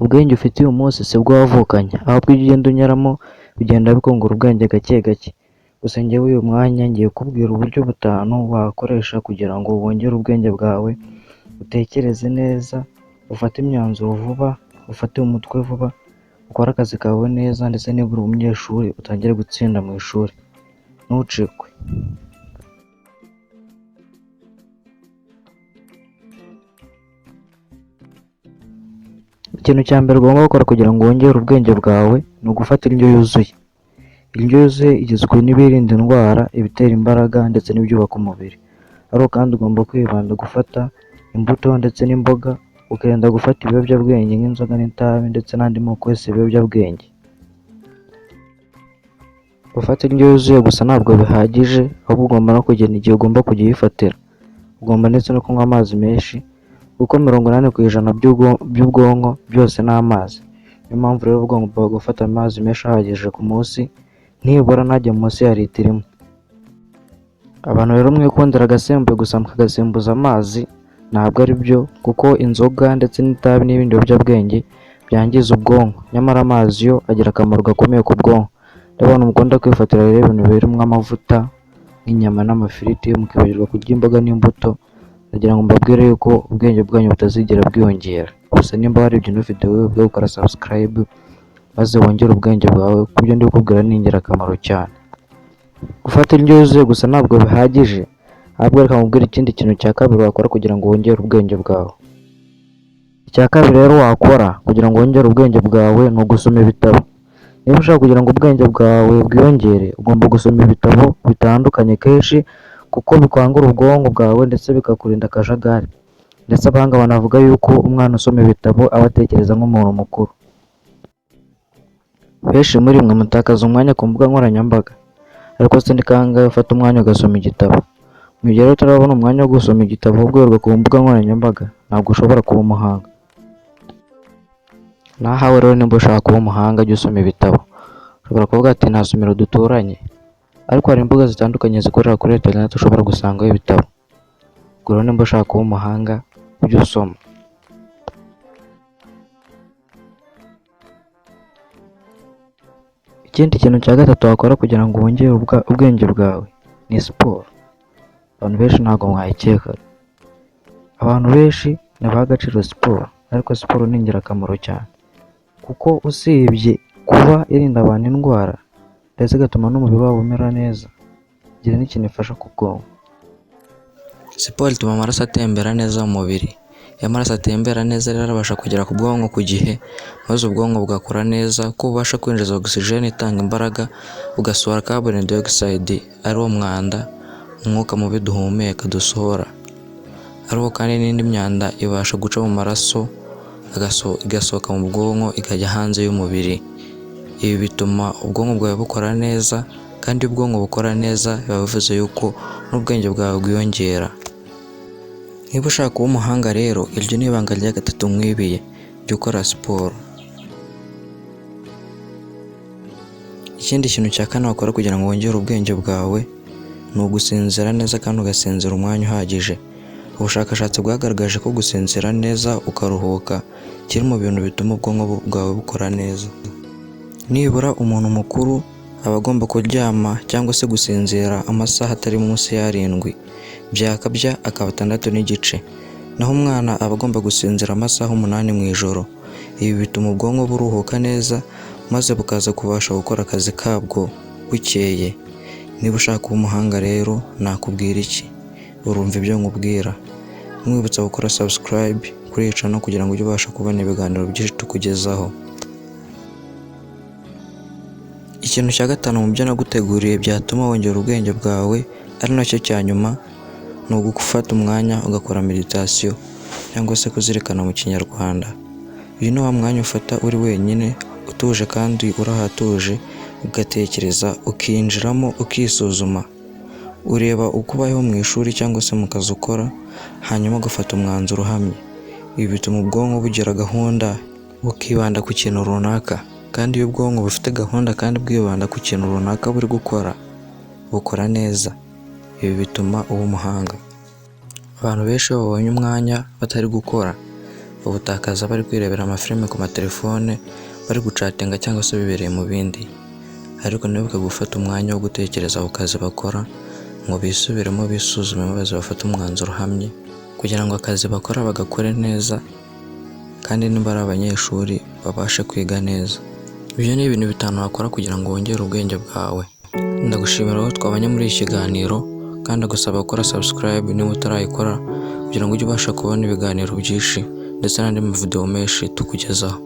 ubwenge ufite uyu munsi si bwo wavukanye, ahubwo ibyo ugenda unyuramo bigenda bikungura ubwenge gake gake. Gusa njyewe uyu mwanya ngiye kukubwira uburyo 5 wakoresha kugira ngo wongere ubwenge bwawe, utekereze neza, ufate imyanzuro vuba, ufate mu mutwe vuba, ukore akazi kawe neza, ndetse niba uri umunyeshuri utangire gutsinda mu ishuri, ntucikwe. Ikintu cya mbere ugomba gukora kugira ngo wongere ubwenge bwawe ni ugufata indyo yuzuye. Indyo yuzuye igizwe n'ibirinda indwara, ibitera imbaraga ndetse n'ibyubaka umubiri. Ariko kandi ugomba kwibanda gufata imbuto ndetse n'imboga, ukirinda gufata ibiyobyabwenge nk'inzoga n'itabi ndetse n'andi moko yose y'ibiyobyabwenge. Gufata indyo yuzuye gusa ntabwo bihagije, ahubwo ugomba no kugena igihe ugomba kujya uyifatira. Ugomba ndetse no kunywa amazi menshi, kuko 80% by'ubwonko byose ni amazi. Niyo mpamvu rero ugomba gufata amazi menshi ahagije ku munsi, nibura ntajya munsi ya litiro imwe. Abantu rero mwikundira agasembuye gusa mukagasimbuza amazi, ntabwo ari byo, kuko inzoga ndetse n'itabi n'ibindi biyobyabwenge byangiza ubwonko, nyamara amazi yo agira akamaro gakomeye ku bwonko. Ndabona mukunda kwifatira rero ibintu birimo amavuta nk'inyama n'amafiriti, mukibagirwa kurya imboga n'imbuto. Ndagira ngo mbabwire yuko ubwenge bwanyu butazigera bwiyongera. Gusa nimba warebye ino video wibuke gukora subscribe, maze wongere ubwenge bwawe, kuko ibyo ndi kukubwira ni ingirakamaro cyane. Gufata indyo yuzuye gusa ntabwo bihagije, ahubwo reka nkubwire ikindi kintu cya kabiri wakora kugira ngo wongere ubwenge bwawe. Icya kabiri rero wakora kugira ngo wongere ubwenge bwawe ni ugusoma ibitabo. Niba ushaka kugira ngo ubwenge bwawe bwiyongere, ugomba gusoma ibitabo bitandukanye kenshi, kuko bikangura ubwonko bwawe ndetse bikakurinda akajagari. Ndetse abahanga banavuga yuko umwana usoma ibitabo aba atekereza nk'umuntu mukuru. Benshi muri mwe mutakaza umwanya ku mbuga nkoranyambaga, ariko se ni kangahe ufata umwanya ugasoma igitabo? Mu gihe rero utarabona umwanya wo gusoma igitabo ahubwo ku mbuga nkoranyambaga, ntabwo ushobora kuba umuhanga. Nahawe rero nimba ushaka kuba umuhanga jya usoma ibitabo. Ushobora kuvuga ati nta somero duturanye, ariko hari imbuga zitandukanye zikorera kuri internet ushobora gusangaho ibitabo. Ubwo rero nimba ushaka kuba umuhanga ujye usoma. Ikindi kintu cya gatatu wakora kugira ngo wongere ubwenge bwawe ni siporo. Abantu benshi ntabwo mwayikeka. Abantu benshi ntibaha agaciro siporo, ariko siporo ni ingirakamaro cyane, kuko usibye kuba irinda abantu indwara ndetse igatuma n'umubiri wabo umera neza, igira n'ikintu ifasha ku bwonko. Siporo ituma amaraso atembera neza mu mubiri. Iyo amaraso atembera neza rero abasha kugera ku bwonko ku gihe, maze ubwonko bugakora neza, ko bubasha kwinjiza oxygen itanga imbaraga, bugasohora carbon dioxide ari wo mwanda, umwuka mubi duhumeka dusohora. Ariko kandi n'indi myanda ibasha guca mu maraso, igasohoka mu bwonko ikajya hanze y'umubiri. Ibi bituma ubwonko bwawe bukora neza, kandi iyo ubwonko bukora neza biba bivuze yuko n'ubwenge bwawe bwiyongera. Niba ushaka kuba umuhanga rero, iryo ni ibanga rya gatatu nkwibiye, jya ukora siporo. Ikindi kintu cya kane wakora kugira ngo wongere ubwenge bwawe ni ugusinzira neza, kandi ugasinzira umwanya uhagije. Ubushakashatsi bwagaragaje ko gusinzira neza ukaruhuka kiri mu bintu bituma ubwonko bwawe bukora neza. Nibura umuntu mukuru aba agomba kuryama cyangwa se gusinzira amasaha atari munsi y'7, byakabya akaba 6 naho umwana aba agomba gusinzira amasaha 8 mu ijoro. Ibi bituma ubwonko buruhuka neza, maze bukaza kubasha gukora akazi kabwo bukeye. Niba ushaka kuba umuhanga rero nakubwira iki? Urumva ibyo nkubwira. Mwibutsa gukora subscribe kuri iyi channel kugira ngo ujye ubasha kubona ibiganiro byinshi tukugezaho. Ikintu cya gatanu mu byo naguteguriye byatuma wongera ubwenge bwawe, ari nacyo cya nyuma, ni ugufata umwanya ugakora meditation cyangwa se kuzirikana mu Kinyarwanda. Uyu ni wa mwanya ufata uri wenyine, utuje kandi urahatuje, ugatekereza, ukinjiramo, ukisuzuma. Ureba uko ubayeho mu ishuri cyangwa se mu kazi ukora, hanyuma ugafata umwanzuro uhamye. Ibi bituma ubwonko bugira gahunda, bukibanda ku kintu runaka. Kandi iyo ubwonko bufite gahunda kandi bwibanda ku kintu runaka buri gukora, bukora neza. Ibi bituma uba umuhanga. Abantu benshi babonye umwanya batari gukora, ubutakaza bari kwirebera amafilime ku matelefone, bari gucatinga cyangwa se bibereye mu bindi. Ariko ntibibuke gufata umwanya wo gutekereza ku kazi bakora, ngo bisubiremo bisuzume maze bafate umwanzuro uhamye kugira ngo akazi bakora bagakore neza, kandi niba ari abanyeshuri babashe kwiga neza. Ibyo ni ibintu 5 wakora kugira ngo wongere ubwenge bwawe. Ndagushimira aho twabanye muri iki kiganiro, kandi gusaba gukora subscribe niba utarayikora kugira ngo ujye ubasha kubona ibiganiro byinshi ndetse n'andi mavideo menshi tukugezaho.